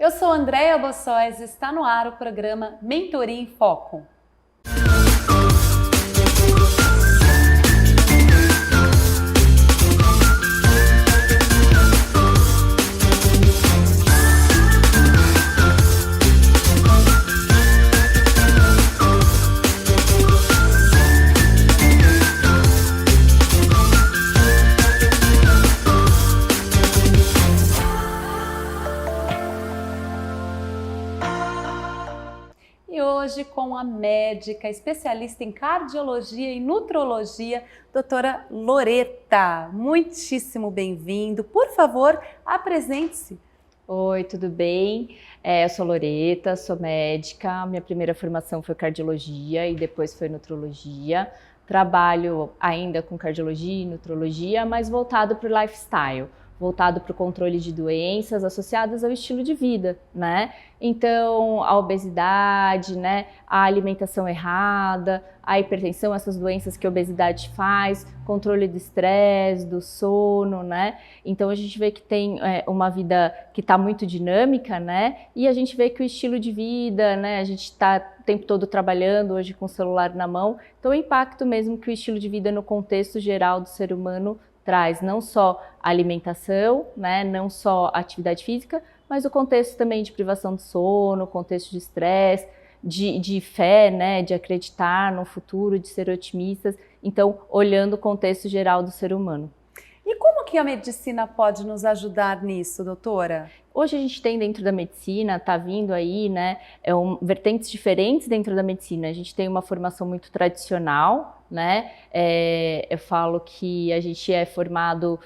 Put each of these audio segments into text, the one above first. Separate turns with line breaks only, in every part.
Eu sou Andréia Bossóis e está no ar o programa Mentoria em Foco. Hoje com a médica, especialista em cardiologia e nutrologia, doutora Loreta. Muitíssimo bem-vindo. Por favor, apresente-se.
Oi, tudo bem? Eu sou Loreta, sou médica. Minha primeira formação foi cardiologia e depois foi nutrologia. Trabalho ainda com cardiologia e nutrologia, mas voltado para o lifestyle. Voltado para o controle de doenças associadas ao estilo de vida, né? Então, a obesidade, né? A alimentação errada, a hipertensão, essas doenças que a obesidade faz, controle do estresse, do sono, né? Então, a gente vê que tem uma vida que está muito dinâmica, né? E a gente vê que o estilo de vida, né? A gente está o tempo todo trabalhando hoje com o celular na mão. Então, o impacto mesmo que o estilo de vida no contexto geral do ser humano traz, não só alimentação, né, não só atividade física, mas o contexto também de privação de sono, contexto de estresse, de fé, né, de acreditar no futuro, de ser otimistas. Então, olhando o contexto geral do ser humano.
E como que a medicina pode nos ajudar nisso, doutora?
Hoje a gente tem dentro da medicina, tá vindo aí, né, vertentes diferentes dentro da medicina. A gente tem uma formação muito tradicional, né, eu falo que a gente é formado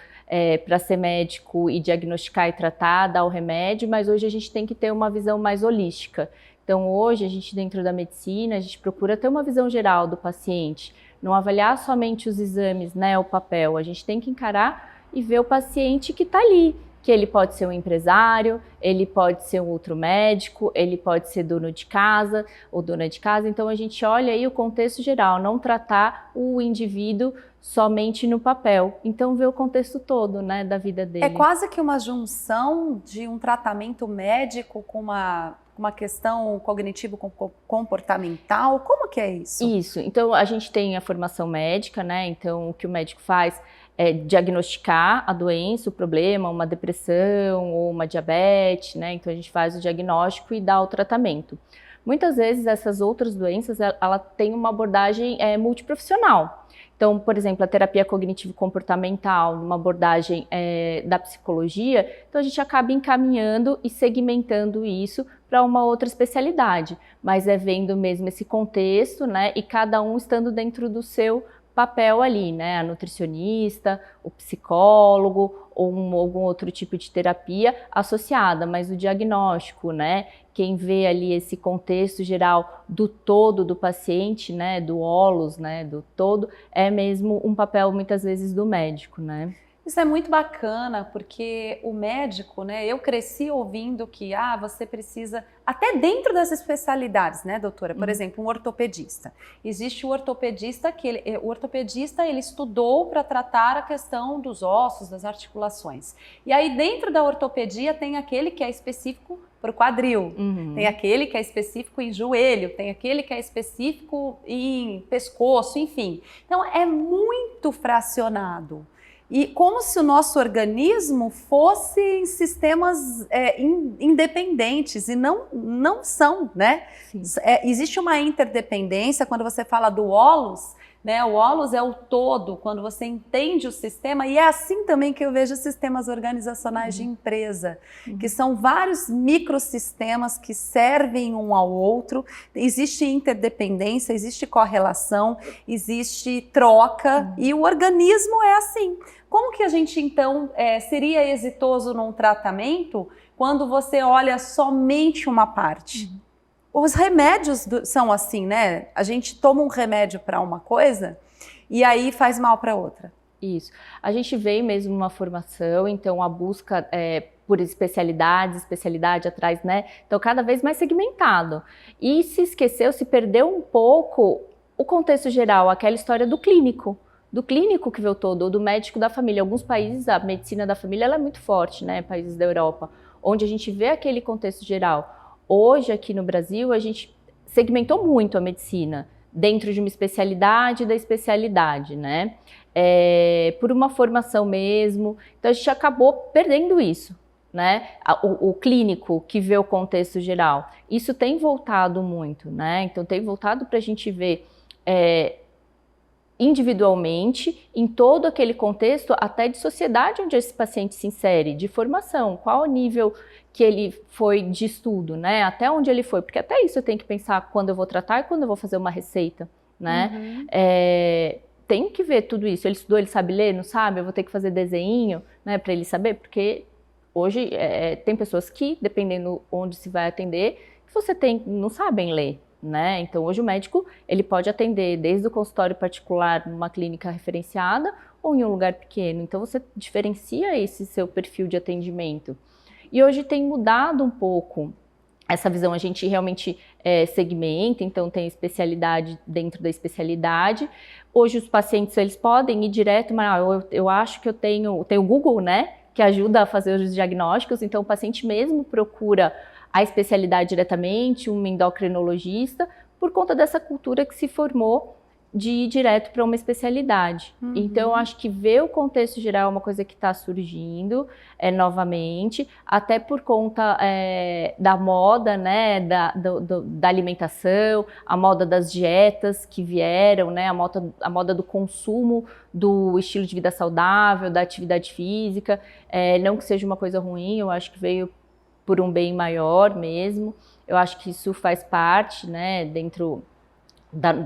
para ser médico e diagnosticar e tratar, dar o remédio, mas hoje a gente tem que ter uma visão mais holística. Então hoje a gente dentro da medicina, a gente procura ter uma visão geral do paciente, não avaliar somente os exames, né, o papel. A gente tem que encarar e ver o paciente que está ali, que ele pode ser um empresário, ele pode ser um outro médico, ele pode ser dono de casa ou dona de casa. Então a gente olha aí o contexto geral, não tratar o indivíduo somente no papel. Então ver o contexto todo, né, da vida dele.
É quase que uma junção de um tratamento médico com uma questão cognitivo-comportamental. Como que é isso?
Isso. Então a gente tem a formação médica, né? Então o que o médico faz é diagnosticar a doença, o problema, uma depressão ou uma diabetes, né? Então a gente faz o diagnóstico e dá o tratamento. Muitas vezes essas outras doenças, ela tem uma abordagem multiprofissional. Então, por exemplo, a terapia cognitivo-comportamental, uma abordagem da psicologia, então a gente acaba encaminhando e segmentando isso para uma outra especialidade, mas vendo mesmo esse contexto, né? E cada um estando dentro do seu papel ali, né? A nutricionista, o psicólogo ou algum outro tipo de terapia associada, mas o diagnóstico, né? Quem vê ali esse contexto geral do todo do paciente, né? Do holos, né? Do todo, é mesmo um papel muitas vezes do médico, né?
Isso é muito bacana, porque o médico, né, eu cresci ouvindo que você precisa, até dentro das especialidades, né, doutora? Por exemplo, um ortopedista. Existe o ortopedista ele estudou para tratar a questão dos ossos, das articulações. E aí dentro da ortopedia tem aquele que é específico para o quadril, tem aquele que é específico em joelho, tem aquele que é específico em pescoço, enfim. Então é muito fracionado. E como se o nosso organismo fosse em sistemas independentes, e não são, né? Existe uma interdependência. Quando você fala do holos, né? O holos é o todo, quando você entende o sistema, e é assim também que eu vejo sistemas organizacionais de empresa, que são vários microsistemas que servem um ao outro. Existe interdependência, existe correlação, existe troca, e o organismo é assim. Como que a gente, então, seria exitoso num tratamento quando você olha somente uma parte? Os remédios são assim, né? A gente toma um remédio para uma coisa e aí faz mal para outra.
Isso. A gente vê mesmo uma formação, então a busca por especialidade atrás, né? Então cada vez mais segmentado. E se esqueceu, se perdeu um pouco o contexto geral, aquela história do clínico que vê o todo, ou do médico da família. Alguns países, a medicina da família ela é muito forte, né? Países da Europa. onde a gente vê aquele contexto geral. Hoje, aqui no Brasil, a gente segmentou muito a medicina dentro de uma especialidade da especialidade, né? Por uma formação mesmo. Então, a gente acabou perdendo isso, né? O clínico que vê o contexto geral. Isso tem voltado muito, né? Então, tem voltado para a gente ver individualmente, em todo aquele contexto, até de sociedade onde esse paciente se insere, de formação, qual o nível que ele foi de estudo, né? Até onde ele foi, porque até isso eu tenho que pensar quando eu vou tratar e quando eu vou fazer uma receita, né? Tenho que ver tudo isso. Ele estudou, ele sabe ler, não sabe? Eu vou ter que fazer desenho, né, para ele saber, porque hoje tem pessoas que, dependendo onde se vai atender, não sabem ler, né? Então hoje o médico ele pode atender desde o consultório particular numa clínica referenciada ou em um lugar pequeno. Então você diferencia esse seu perfil de atendimento. E hoje tem mudado um pouco essa visão, a gente realmente segmenta, então tem especialidade dentro da especialidade. Hoje os pacientes eles podem ir direto, mas eu acho que eu tenho o Google, né, que ajuda a fazer os diagnósticos, então o paciente mesmo procura a especialidade diretamente, um endocrinologista, por conta dessa cultura que se formou de ir direto para uma especialidade. Então, eu acho que ver o contexto geral é uma coisa que está surgindo novamente, até por conta da moda, né, da alimentação, a moda das dietas que vieram, né, a moda do consumo do estilo de vida saudável, da atividade física, não que seja uma coisa ruim, eu acho que veio por um bem maior mesmo. Eu acho que isso faz parte, né, dentro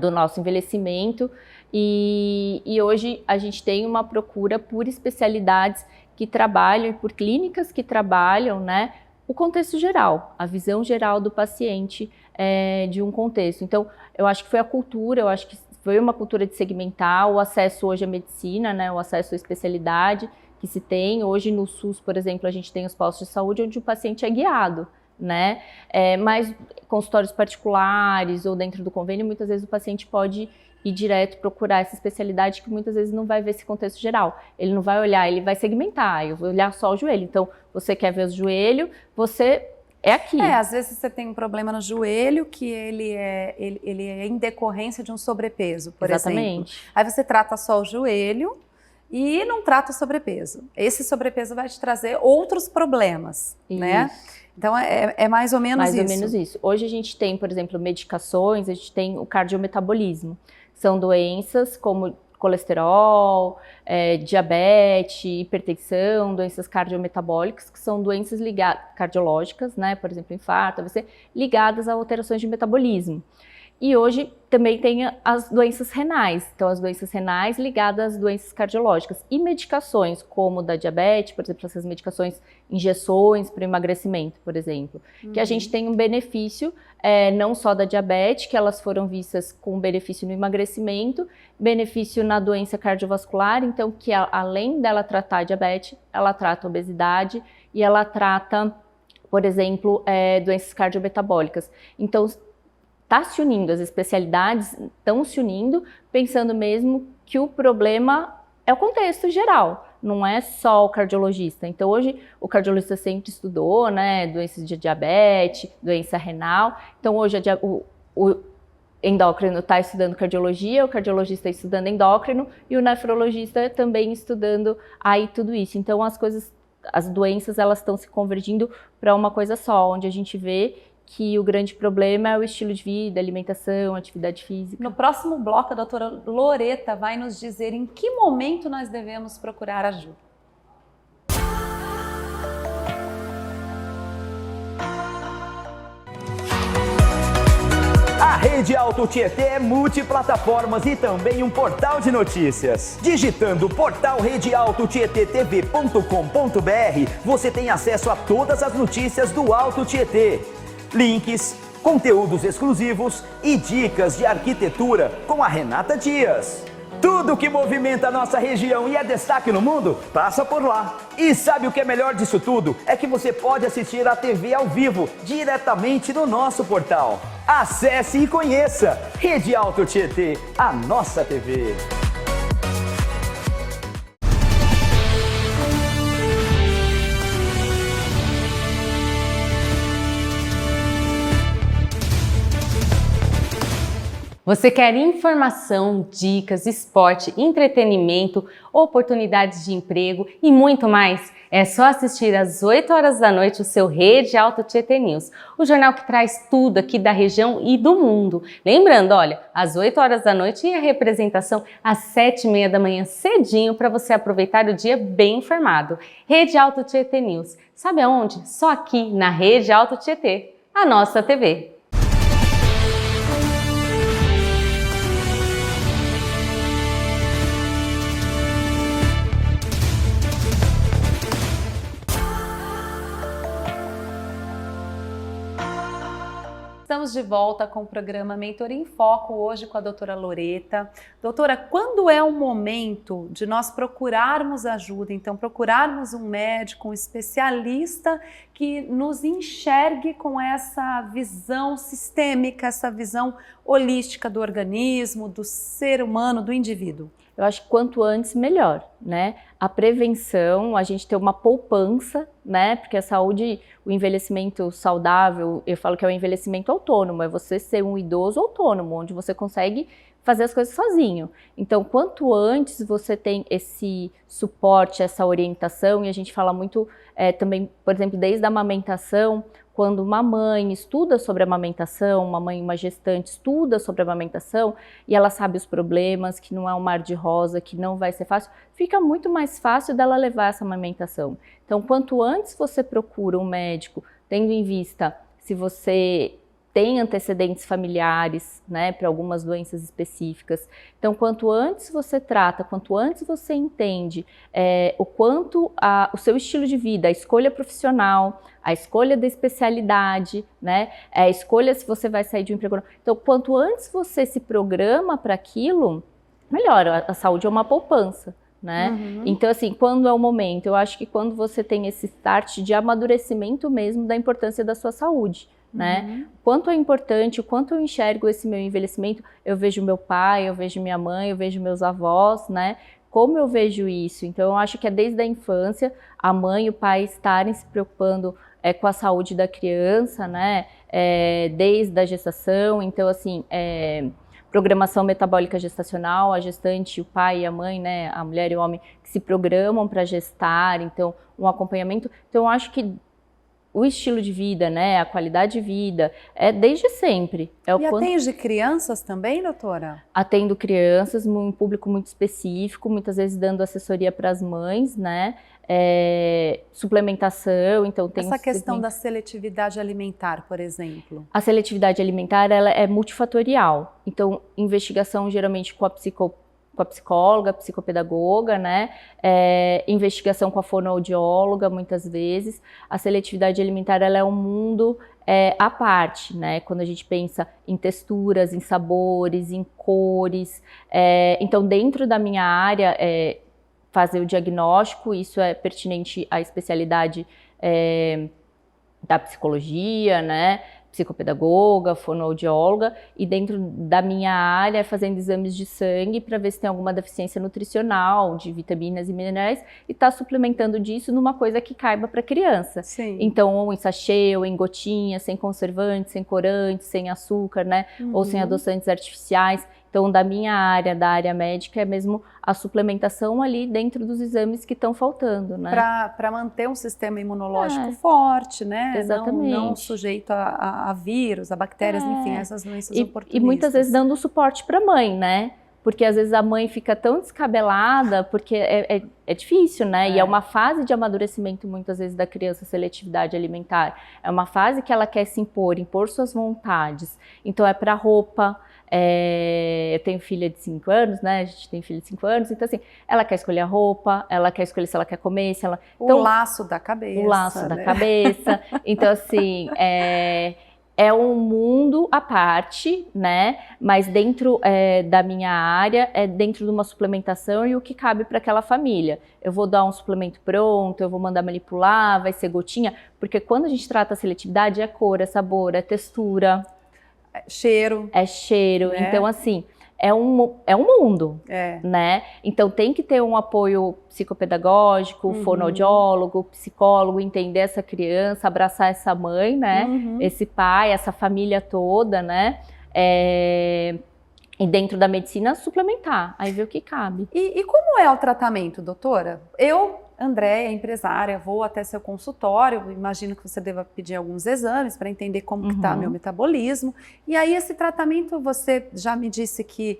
do nosso envelhecimento, e hoje a gente tem uma procura por especialidades que trabalham e por clínicas que trabalham, né, o contexto geral, a visão geral do paciente de um contexto. Então, eu acho que foi a cultura, eu acho que foi uma cultura de segmentar o acesso hoje à medicina, né, o acesso à especialidade que se tem. Hoje no SUS, por exemplo, a gente tem os postos de saúde onde o paciente é guiado, né? Mas consultórios particulares ou dentro do convênio, muitas vezes o paciente pode ir direto procurar essa especialidade que muitas vezes não vai ver esse contexto geral. Ele não vai olhar, ele vai segmentar, eu vou olhar só o joelho. Então, você quer ver o joelho, você é aqui.
Às vezes você tem um problema no joelho que ele é em decorrência de um sobrepeso, por exemplo. Aí você trata só o joelho e não trata o sobrepeso. Esse sobrepeso vai te trazer outros problemas, né? Então, é mais ou menos isso.
Mais ou menos isso. Hoje a gente tem, por exemplo, medicações, a gente tem o cardiometabolismo. São doenças como colesterol, diabetes, hipertensão, doenças cardiometabólicas, que são doenças cardiológicas, né? Por exemplo, infarto, AVC, ligadas a alterações de metabolismo. E hoje também tem as doenças renais, então as doenças renais ligadas às doenças cardiológicas e medicações como da diabetes, por exemplo, essas medicações, injeções para emagrecimento, por exemplo, que a gente tem um benefício não só da diabetes, que elas foram vistas com benefício no emagrecimento, benefício na doença cardiovascular, então que além dela tratar a diabetes, ela trata a obesidade e ela trata, por exemplo, doenças cardiometabólicas. Então, está se unindo, as especialidades estão se unindo, pensando mesmo que o problema é o contexto geral, não é só o cardiologista. Então hoje o cardiologista sempre estudou, né, doenças de diabetes, doença renal. Então hoje o endócrino está estudando cardiologia, o cardiologista está estudando endócrino e o nefrologista também estudando aí tudo isso. Então as doenças elas estão se convergindo para uma coisa só, onde a gente vê que o grande problema é o estilo de vida, alimentação, atividade física.
No próximo bloco, a doutora Loreta vai nos dizer em que momento nós devemos procurar ajuda.
A Rede Auto Tietê é multiplataformas e também um portal de notícias. Digitando portal redeautotiettv.com.br, você tem acesso a todas as notícias do Auto Tietê. Links, conteúdos exclusivos e dicas de arquitetura com a Renata Dias. Tudo que movimenta a nossa região e é destaque no mundo, passa por lá. E sabe o que é melhor disso tudo? É que você pode assistir a TV ao vivo, diretamente no nosso portal. Acesse e conheça Rede Auto Tietê, a nossa TV.
Você quer informação, dicas, esporte, entretenimento, oportunidades de emprego e muito mais? É só assistir às 8 horas da noite o seu Rede Alto Tietê News, o jornal que traz tudo aqui da região e do mundo. Lembrando, olha, às 8 horas da noite e a representação às 7h30 da manhã cedinho para você aproveitar o dia bem informado. Rede Alto Tietê News. Sabe aonde? Só aqui na Rede Alto Tietê, a nossa TV.
Estamos de volta com o programa Mentoria em Foco, hoje com a doutora Loreta. Doutora, quando é o momento de nós procurarmos ajuda, então procurarmos um médico, um especialista que nos enxergue com essa visão sistêmica, essa visão holística do organismo, do ser humano, do indivíduo?
Eu acho que quanto antes, melhor, né? A prevenção, a gente ter uma poupança, né? Porque a saúde, o envelhecimento saudável, eu falo que é o envelhecimento autônomo, é você ser um idoso autônomo, onde você consegue fazer as coisas sozinho. Então, quanto antes você tem esse suporte, essa orientação, e a gente fala muito também, por exemplo, desde a amamentação, quando uma mãe estuda sobre a amamentação, uma gestante estuda sobre a amamentação e ela sabe os problemas, que não é um mar de rosa, que não vai ser fácil, fica muito mais fácil dela levar essa amamentação. Então, quanto antes você procura um médico, tendo em vista se você tem antecedentes familiares, né, para algumas doenças específicas. Então, quanto antes você trata, quanto antes você entende o quanto o seu estilo de vida, a escolha profissional, a escolha da especialidade, né, a escolha se você vai sair de um emprego ou não. Então, quanto antes você se programa para aquilo, melhor. A saúde é uma poupança, né?
Uhum.
Então, assim, quando é o momento? Eu acho que quando você tem esse start de amadurecimento mesmo da importância da sua saúde. Né? Quanto é importante, o quanto eu enxergo esse meu envelhecimento, eu vejo meu pai, eu vejo minha mãe, eu vejo meus avós, né? Como eu vejo isso? Então eu acho que é desde a infância a mãe e o pai estarem se preocupando com a saúde da criança, né? Desde a gestação, então assim, programação metabólica gestacional, a gestante, o pai e a mãe, né? A mulher e o homem que se programam para gestar, então um acompanhamento. Então eu acho que o estilo de vida, né, a qualidade de vida, é desde sempre.
Atende crianças também, doutora?
Atendo crianças, um público muito específico, muitas vezes dando assessoria para as mães, né, suplementação, então tem...
Essa questão da seletividade alimentar, por exemplo?
A seletividade alimentar, ela é multifatorial, então investigação geralmente com a psicóloga, psicopedagoga, né? Investigação com a fonoaudióloga, muitas vezes. A seletividade alimentar, ela é um mundo à parte, né? Quando a gente pensa em texturas, em sabores, em cores. Então, dentro da minha área, fazer o diagnóstico, isso é pertinente à especialidade da psicologia, né? Psicopedagoga, fonoaudióloga, e dentro da minha área fazendo exames de sangue para ver se tem alguma deficiência nutricional, de vitaminas e minerais, e tá suplementando disso numa coisa que caiba para criança.
Sim.
Então, ou em sachê, ou em gotinha, sem conservantes, sem corantes, sem açúcar, né? Ou sem adoçantes artificiais. Então, da minha área, da área médica, é mesmo a suplementação ali dentro dos exames que estão faltando, né?
Para manter um sistema imunológico forte, né?
Exatamente.
Não sujeito a vírus, a bactérias, enfim, essas doenças oportunistas.
E muitas vezes dando suporte para a mãe, né? Porque às vezes a mãe fica tão descabelada, porque é difícil, né? E é uma fase de amadurecimento, muitas vezes, da criança, seletividade alimentar. É uma fase que ela quer se impor suas vontades. Então é para roupa. Eu tenho filha de 5 anos, né? A gente tem filha de 5 anos, então assim, ela quer escolher a roupa, ela quer escolher se ela quer comer, se ela... Então,
o laço da cabeça.
O laço
né?
da cabeça. Então, assim, é um mundo à parte, né? Mas dentro da minha área, é dentro de uma suplementação e o que cabe para aquela família. Eu vou dar um suplemento pronto, eu vou mandar manipular, vai ser gotinha, porque quando a gente trata a seletividade, é cor, é sabor, é textura.
Cheiro.
É cheiro.
Né?
Então, assim, é um mundo, né? Então, tem que ter um apoio psicopedagógico, fonoaudiólogo, psicólogo, entender essa criança, abraçar essa mãe, né? Esse pai, essa família toda, né? E dentro da medicina, suplementar, aí ver o que cabe.
E como é o tratamento, doutora? Eu, Andréia, empresária, vou até seu consultório, imagino que você deva pedir alguns exames para entender como que está meu metabolismo. E aí esse tratamento, você já me disse que,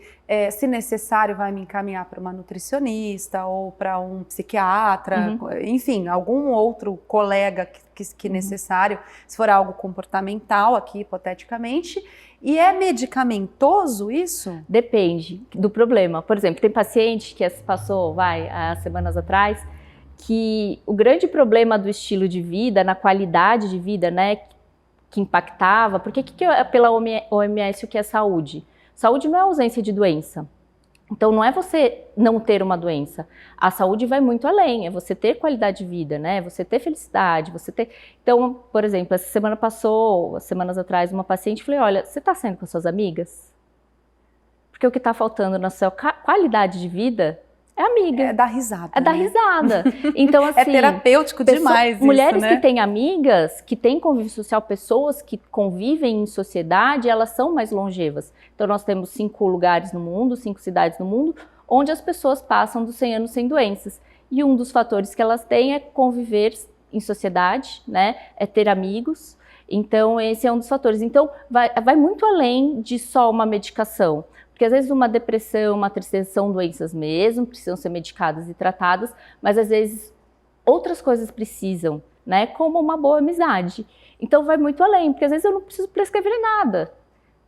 se necessário, vai me encaminhar para uma nutricionista ou para um psiquiatra, enfim, algum outro colega que necessário, se for algo comportamental aqui, hipoteticamente. E é medicamentoso isso?
Depende do problema. Por exemplo, tem paciente que passou, há semanas atrás, que o grande problema do estilo de vida, na qualidade de vida, né, que impactava, porque pela OMS o que é saúde? Saúde não é ausência de doença. Então não é você não ter uma doença. A saúde vai muito além, é você ter qualidade de vida, né? Você ter felicidade, você ter... Então, por exemplo, essa semana passou, semanas atrás, uma paciente, falei, olha, você está saindo com as suas amigas? Porque o que está faltando na sua qualidade de vida é amiga.
É dar risada.
É dar risada. Então, assim...
É terapêutico demais isso,
mulheres
né?
que têm amigas, que têm convívio social, pessoas que convivem em sociedade, elas são mais longevas. Então, nós temos 5 lugares no mundo, 5 cidades no mundo, onde as pessoas passam dos 100 anos sem doenças. E um dos fatores que elas têm é conviver em sociedade, né? É ter amigos. Então, esse é um dos fatores. Então, vai muito além de só uma medicação. Porque às vezes uma depressão, uma tristeza são doenças mesmo, precisam ser medicadas e tratadas, mas às vezes outras coisas precisam, né? Como uma boa amizade. Então vai muito além, porque às vezes eu não preciso prescrever nada,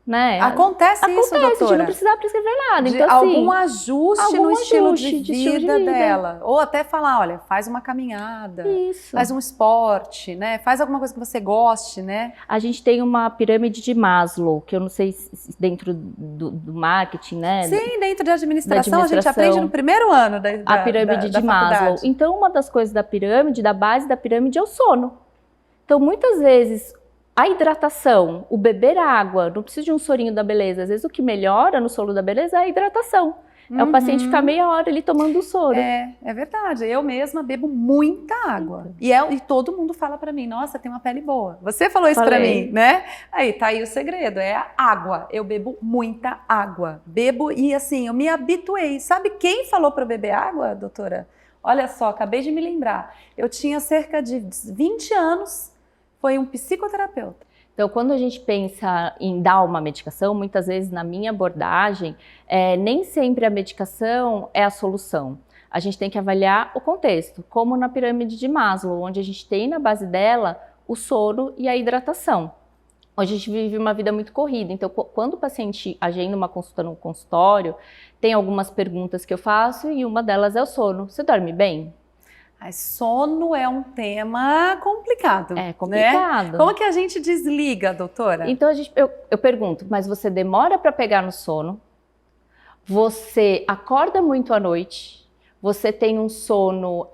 né?
Acontece isso, doutora?
De não precisar prescrever nada.
De
então, assim,
algum ajuste no estilo de
estilo de vida
dela. Ou até falar, olha, faz uma caminhada,
Isso.
faz um esporte, né? Faz alguma coisa que você goste, né?
A gente tem uma pirâmide de Maslow, que eu não sei se dentro do marketing, né?
Sim, dentro de administração, a gente aprende no primeiro ano
a pirâmide de Maslow. Então, uma das coisas da pirâmide, da base da pirâmide é o sono. Então, muitas vezes, a hidratação, o beber água, não precisa de um sorinho da beleza. Às vezes o que melhora no sono da beleza é a hidratação. É o paciente ficar meia hora ali tomando o soro.
É verdade. Eu mesma bebo muita água. E todo mundo fala pra mim, nossa, tem uma pele boa. Você falou isso pra mim, né? Aí, tá aí o segredo, é a água. Eu bebo muita água. Bebo e assim, eu me habituei. Sabe quem falou pra eu beber água, doutora? Olha só, acabei de me lembrar. Eu tinha cerca de 20 anos, foi um psicoterapeuta.
Então, quando a gente pensa em dar uma medicação, muitas vezes na minha abordagem, nem sempre a medicação é a solução. A gente tem que avaliar o contexto, como na pirâmide de Maslow, onde a gente tem na base dela o sono e a hidratação. Hoje a gente vive uma vida muito corrida, então quando o paciente agenda uma consulta no consultório, tem algumas perguntas que eu faço e uma delas é o sono. Você dorme bem?
Sono é um tema complicado.
É complicado.
Né? Como que a gente desliga, doutora?
Então eu pergunto, mas você demora para pegar no sono? Você acorda muito à noite? Você tem um sono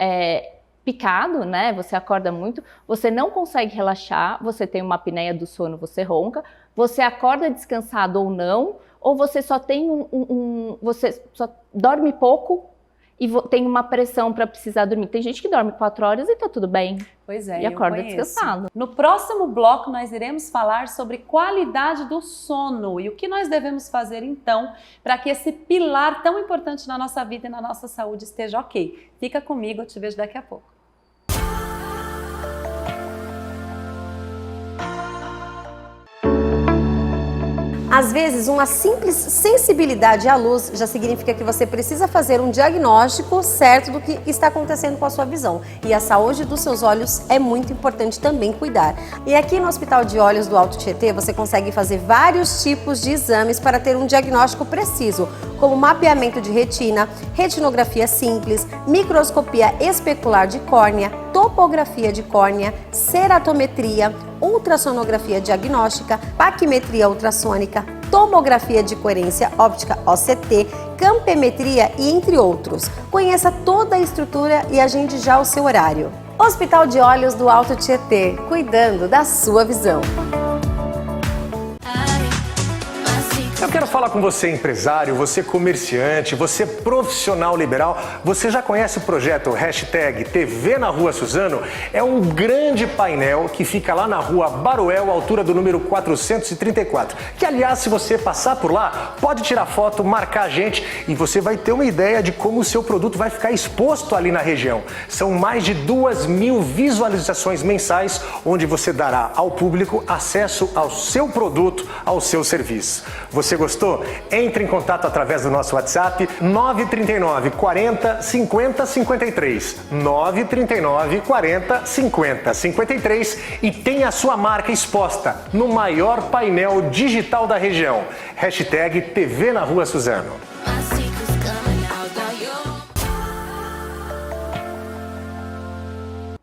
picado, né? Você acorda muito, você não consegue relaxar, você tem uma apneia do sono, você ronca, você acorda descansado ou não, ou você só tem você só dorme pouco e tem uma pressão para precisar dormir. Tem gente que dorme 4 horas e tá tudo bem.
Pois é,
e acorda descansado.
No próximo bloco nós iremos falar sobre qualidade do sono e o que nós devemos fazer então para que esse pilar tão importante na nossa vida e na nossa saúde esteja ok. Fica comigo, eu te vejo daqui a pouco.
Às vezes, uma simples sensibilidade à luz já significa que você precisa fazer um diagnóstico certo do que está acontecendo com a sua visão. E a saúde dos seus olhos é muito importante também cuidar. E aqui no Hospital de Olhos do Alto Tietê, você consegue fazer vários tipos de exames para ter um diagnóstico preciso, como mapeamento de retina, retinografia simples, microscopia especular de córnea, topografia de córnea, ceratometria, ultrassonografia diagnóstica, paquimetria ultrassônica, tomografia de coerência óptica OCT, campemetria e entre outros. Conheça toda a estrutura e agende já o seu horário. Hospital de Olhos do Alto Tietê, cuidando da sua visão.
Eu quero falar com você, empresário, você comerciante, você profissional liberal. Você já conhece o projeto #TV na Rua Suzano? É um grande painel que fica lá na Rua Baruel, altura do número 434. Que, aliás, se você passar por lá, pode tirar foto, marcar a gente e você vai ter uma ideia de como o seu produto vai ficar exposto ali na região. São mais de 2.000 visualizações mensais, onde você dará ao público acesso ao seu produto, ao seu serviço. Você gostou? Entre em contato através do nosso WhatsApp 939 40 50 53 939 40 50 53 e tenha a sua marca exposta no maior painel digital da região. #TV na Rua Suzano.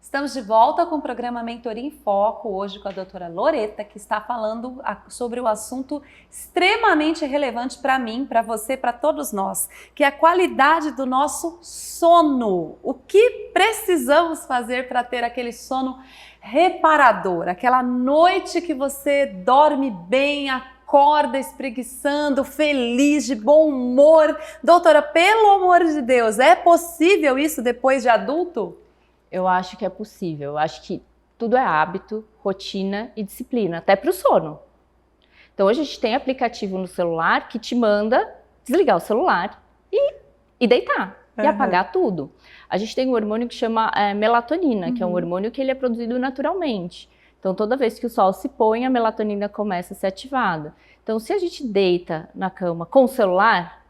Estamos de volta com o programa Mentoria em Foco, hoje com a doutora Loreta, que está falando sobre o assunto extremamente relevante para mim, para você, para todos nós, que é a qualidade do nosso sono. O que precisamos fazer para ter aquele sono reparador, aquela noite que você dorme bem, acorda espreguiçando, feliz, de bom humor. Doutora, pelo amor de Deus, é possível isso depois de adulto?
Eu acho que é possível. Eu acho que tudo é hábito, rotina e disciplina, até para o sono. Então hoje a gente tem aplicativo no celular que te manda desligar o celular e deitar, e apagar tudo. A gente tem um hormônio que chama melatonina, que é um hormônio que ele é produzido naturalmente. Então toda vez que o sol se põe, a melatonina começa a ser ativada. Então se a gente deita na cama com o celular,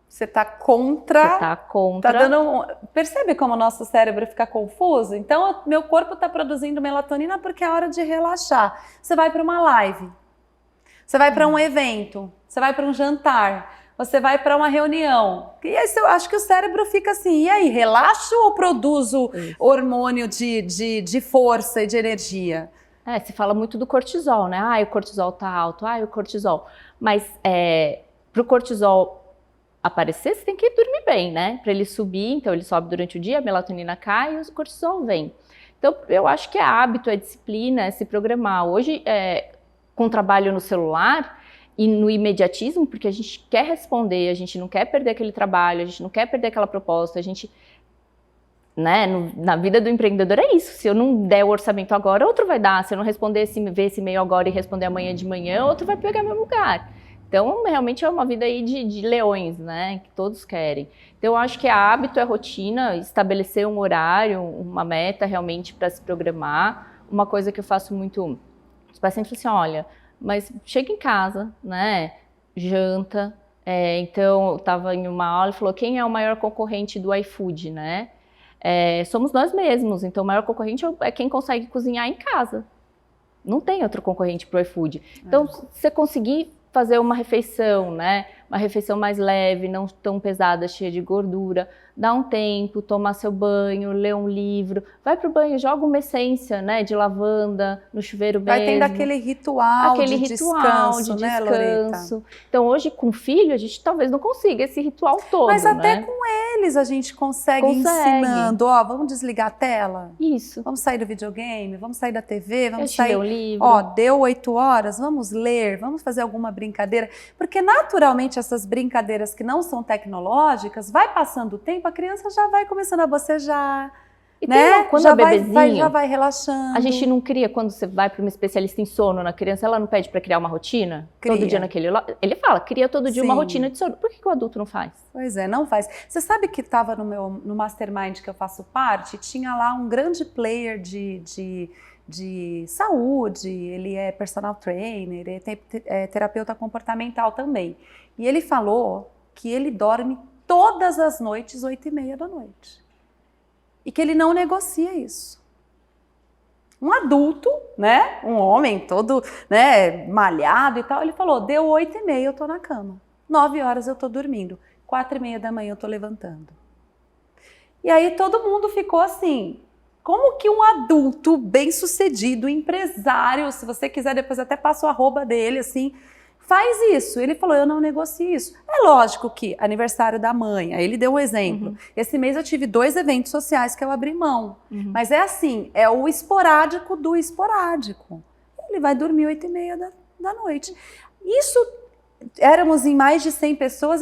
você está contra.
Você tá contra.
Tá dando. Percebe como o nosso cérebro fica confuso? Então, meu corpo está produzindo melatonina porque é hora de relaxar. Você vai para uma live, você vai para um evento, você vai para um jantar, você vai para uma reunião. E aí eu acho que o cérebro fica assim, e aí, relaxo ou produzo hormônio de força e de energia?
Se fala muito do cortisol, né? O cortisol tá alto, o cortisol. Mas pro cortisol aparecer, você tem que dormir bem, né? Para ele subir, então ele sobe durante o dia, a melatonina cai e o cortisol vem. Então, eu acho que é hábito, é disciplina, é se programar. Hoje, com o trabalho no celular e no imediatismo, porque a gente quer responder, a gente não quer perder aquele trabalho, a gente não quer perder aquela proposta, a gente, né, na vida do empreendedor é isso. Se eu não der o orçamento agora, outro vai dar. Se eu não ver esse e-mail agora e responder amanhã de manhã, outro vai pegar meu lugar. Então, realmente é uma vida aí de leões, né, que todos querem. Então, eu acho que é hábito, é rotina, estabelecer um horário, uma meta realmente para se programar. Uma coisa que eu faço muito, os pacientes falam assim, olha, mas chega em casa, né, janta. Então, eu estava em uma aula e falou, quem é o maior concorrente do iFood, né? Somos nós mesmos, então o maior concorrente é quem consegue cozinhar em casa. Não tem outro concorrente para o iFood. Então, se você conseguir fazer uma refeição, né? Uma refeição mais leve, não tão pesada, cheia de gordura. Dá um tempo, tomar seu banho, ler um livro. Vai pro banho, joga uma essência, né? De lavanda no chuveiro mesmo.
Vai tendo aquele ritual de descanso, né, Loreta?
Então hoje com filho a gente talvez não consiga esse ritual todo,
mas até
né?
com eles a gente consegue ensinando. Ó, vamos desligar a tela?
Isso.
Vamos sair do videogame? Vamos sair da TV? Vamos
sair
ler
um livro.
Ó, deu 8 horas, vamos ler, vamos fazer alguma brincadeira. Porque naturalmente essas brincadeiras que não são tecnológicas, vai passando o tempo, a criança já vai começando a bocejar,
e
né?
Quando
já
é bebezinho,
já vai relaxando.
A gente não cria, quando você vai para uma especialista em sono na criança, ela não pede para criar uma rotina?
Cria.
Todo dia naquele... Ele fala, cria todo dia uma rotina de sono. Por que o adulto não faz?
Pois é, não faz. Você sabe que estava no Mastermind que eu faço parte, tinha lá um grande player de saúde, ele é personal trainer, ele é terapeuta comportamental também. E ele falou que ele dorme todas as noites, 8h30 da noite. E que ele não negocia isso. Um adulto, né, um homem todo, né, malhado e tal, ele falou, deu 8h30, eu tô na cama. 9 horas eu tô dormindo. 4h30 da manhã eu tô levantando. E aí todo mundo ficou assim, como que um adulto bem-sucedido, empresário, se você quiser depois até passa o arroba dele, assim, faz isso. Ele falou, eu não negocio isso. É lógico que aniversário da mãe, aí ele deu um exemplo. Esse mês eu tive 2 eventos sociais que eu abri mão. Mas é assim, é o esporádico do esporádico. Ele vai dormir 8h30 da noite. Isso éramos em mais de 100 pessoas,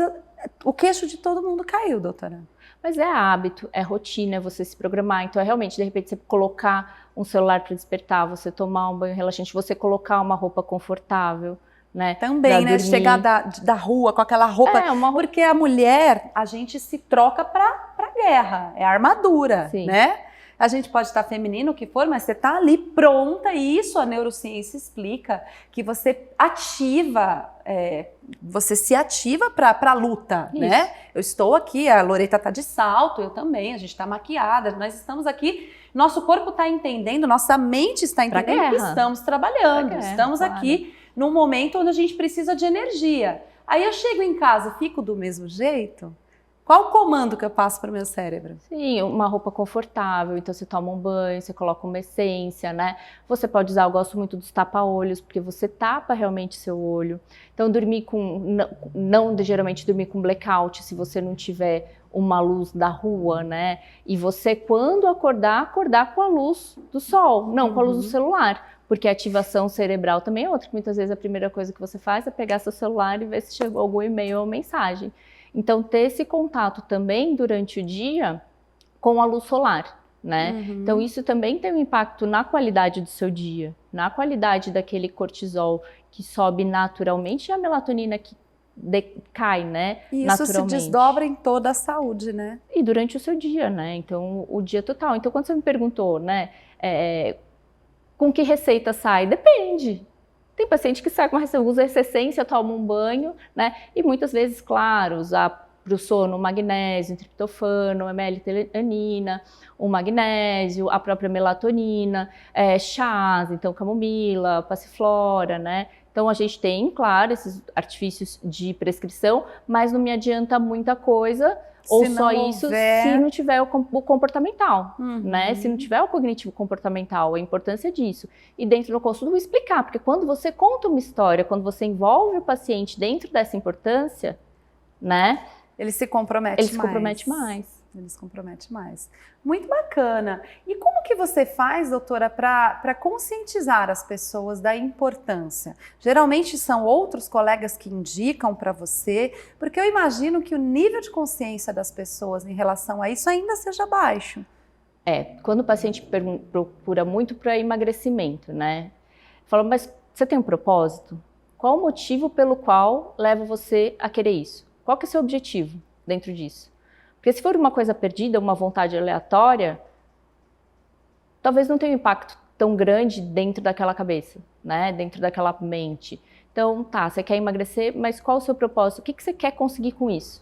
o queixo de todo mundo caiu, doutora.
Mas é hábito, é rotina, é você se programar. Então, é realmente, de repente, você colocar um celular para despertar, você tomar um banho relaxante, você colocar uma roupa confortável, né?
Também, né?
Dormir.
Chegar da rua com aquela roupa.
É, uma roupa.
Porque a mulher, a gente se troca pra guerra. É armadura,
Sim.
né? A gente pode estar feminino, o que for, mas você tá ali pronta, e isso a neurociência explica, que você ativa, você se ativa para a luta,
Isso.
né? Eu estou aqui, a Loreta tá de salto, eu também, a gente tá maquiada, nós estamos aqui, nosso corpo tá entendendo, nossa mente está
Pra
entendendo que
guerra.
estamos trabalhando,
Pra guerra,
estamos
claro.
aqui num momento onde a gente precisa de energia. Aí eu chego em casa, fico do mesmo jeito? Qual o comando que eu passo para o meu cérebro?
Sim, uma roupa confortável, então você toma um banho, você coloca uma essência, né? Você pode usar, eu gosto muito dos tapa-olhos, porque você tapa realmente seu olho. Então dormir geralmente dormir com blackout, se você não tiver uma luz da rua, né? E você, quando acordar com a luz do sol, não com a luz do celular. Porque a ativação cerebral também é outra, que muitas vezes a primeira coisa que você faz é pegar seu celular e ver se chegou algum e-mail ou mensagem. Então, ter esse contato também durante o dia com a luz solar, né? Então, isso também tem um impacto na qualidade do seu dia, na qualidade daquele cortisol que sobe naturalmente e a melatonina que cai, né?
E isso se desdobra em toda a saúde, né?
E durante o seu dia, né? Então, o dia total. Então, quando você me perguntou, né? Com que receita sai? Depende. Tem paciente que sai com uma receita, usa essa essência, toma um banho, né? E muitas vezes, claro, usar para o sono magnésio, triptofano, L-teanina, o magnésio, a própria melatonina, chás, então camomila, passiflora, né? Então a gente tem, claro, esses artifícios de prescrição, mas não me adianta muita coisa, ou só isso, se não tiver o comportamental, né? Se não tiver o cognitivo comportamental, a importância disso. E dentro do consultório, explicar, porque quando você conta uma história, quando você envolve o paciente dentro dessa importância, né?
Ele se compromete mais. Ele se compromete mais. Muito bacana. E como que você faz, doutora, para conscientizar as pessoas da importância? Geralmente são outros colegas que indicam para você, porque eu imagino que o nível de consciência das pessoas em relação a isso ainda seja baixo.
Quando o paciente procura muito para emagrecimento, né? Fala, mas você tem um propósito? Qual o motivo pelo qual leva você a querer isso? Qual que é o seu objetivo dentro disso? Porque se for uma coisa perdida, uma vontade aleatória, talvez não tenha um impacto tão grande dentro daquela cabeça, né? Dentro daquela mente. Então, você quer emagrecer, mas qual o seu propósito? O que você quer conseguir com isso?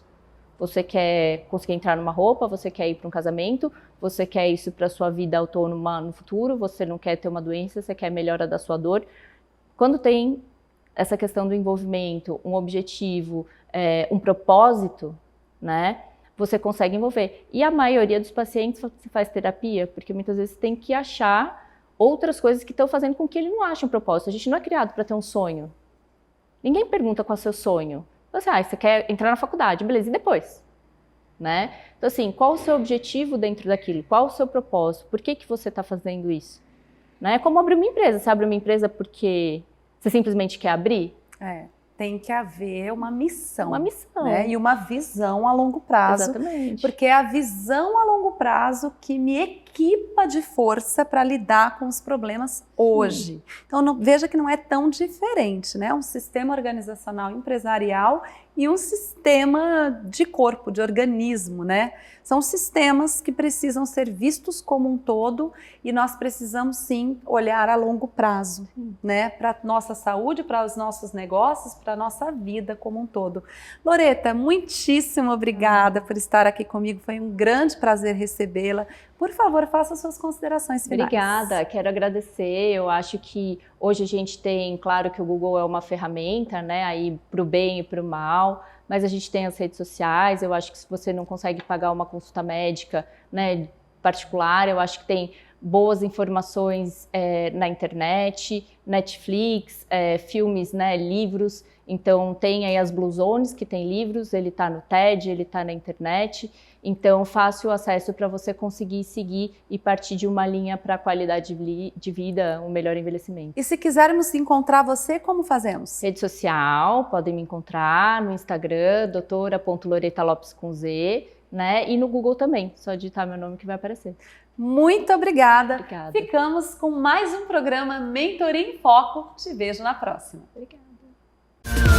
Você quer conseguir entrar numa roupa? Você quer ir para um casamento? Você quer isso para a sua vida autônoma no futuro? Você não quer ter uma doença? Você quer melhora da sua dor? Quando tem essa questão do envolvimento, um objetivo, um propósito, né? Você consegue envolver. E a maioria dos pacientes faz terapia, porque muitas vezes tem que achar outras coisas que estão fazendo com que ele não ache um propósito. A gente não é criado para ter um sonho. Ninguém pergunta qual é o seu sonho. Você quer entrar na faculdade, beleza, e depois? Né? Então, assim, qual o seu objetivo dentro daquilo? Qual o seu propósito? Por que você está fazendo isso? Né? É como abrir uma empresa. Você abre uma empresa porque você simplesmente quer abrir?
Tem que haver uma missão.
Uma missão.
Né? E uma visão a longo prazo.
Exatamente.
Porque é a visão a longo prazo que me equipa de força para lidar com os problemas hoje. Então, veja que não é tão diferente, né? Um sistema organizacional empresarial e um sistema de corpo, de organismo, né? São sistemas que precisam ser vistos como um todo e nós precisamos sim olhar a longo prazo, né? Para a nossa saúde, para os nossos negócios, para a nossa vida como um todo. Loreta, muitíssimo obrigada por estar aqui comigo, foi um grande prazer recebê-la. Por favor, faça suas considerações finais.
Obrigada, quero agradecer. Eu acho que hoje a gente tem, claro que o Google é uma ferramenta, né, aí para o bem e para o mal, mas a gente tem as redes sociais. Eu acho que se você não consegue pagar uma consulta médica, né, particular, eu acho que tem boas informações na internet, Netflix, filmes, né, livros. Então tem aí as Blue Zones, que tem livros, ele está no TED, ele está na internet. Então fácil acesso para você conseguir seguir e partir de uma linha para a qualidade de vida, um melhor envelhecimento.
E se quisermos encontrar você, como fazemos?
Rede social, podem me encontrar no Instagram, doutora.loretalopes com Z, né? E no Google também, só digitar meu nome que vai aparecer.
Muito obrigada.
Obrigada.
Ficamos com mais um programa Mentoria em Foco. Te vejo na próxima.
Obrigada.